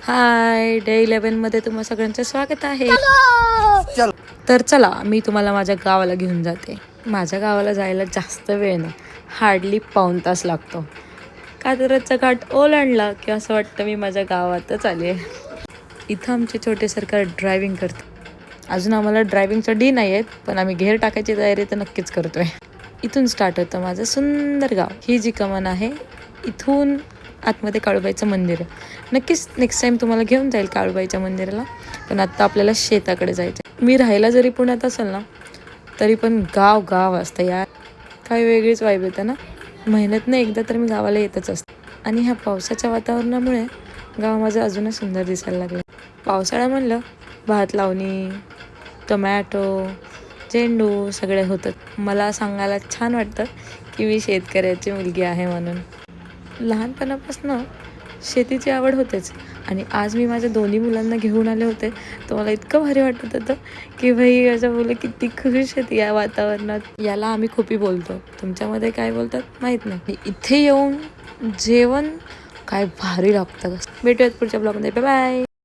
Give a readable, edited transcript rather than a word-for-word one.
हाय, day 11 मध्ये तुम्हा सगळ्यांचं स्वागत आहे. तर चला मी तुम्हाला माझ्या गावाला घेऊन जाते. माझ्या गावाला जायला जास्त वेळ नाही, हार्डली पाऊण तास लागतो. कात्रजचा घाट ओलांडला की असं वाटतं मी माझ्या गावातच आली आहे. इथं आमचे छोटे सरकार ड्रायव्हिंग करतात. अजून आम्हाला ड्रायव्हिंगचं डी नाही आहेत, पण आम्ही घेर टाकायची तयारी तर नक्कीच करतोय. इथून स्टार्ट होतं माझं सुंदर गाव. ही जी कमान आहे, इथून आतमध्ये काळूबाईचं मंदिर आहे. नक्कीच नेक्स्ट टाईम तुम्हाला घेऊन जाईल काळूबाईच्या मंदिराला. पण आत्ता आपल्याला शेताकडे जायचं. मी राहायला जरी पुण्यात असेल ना, तरी पण गाव गाव असतं यार. काही वेगळीच वाईब येतं ना. महिन्यातनं एकदा तर मी गावाला येतच असते. आणि ह्या पावसाच्या वातावरणामुळे गाव माझं अजूनच सुंदर दिसायला लागलं. पावसाळा म्हणलं भात लावणी, टोमॅटो, झेंडू सगळे होतं. मला सांगायला छान वाटतं की मी शेतकऱ्याची मुलगी आहे म्हणून. लहानपणापासून शेतीची आवड होतेच. आणि आज मी माझ्या दोन्ही मुलांना घेऊन आले होते, तर मला इतकं भारी वाटत होतं की भाई माझ्या मुलं किती खुश आहेत या वातावरणात. याला आम्ही खोपी बोलतो, तुमच्यामध्ये काय बोलतात माहीत नाही. इथे येऊन जेवण काय भारी लागतं. भेटूयात पुढच्या ब्लॉगमध्ये. Bye bye.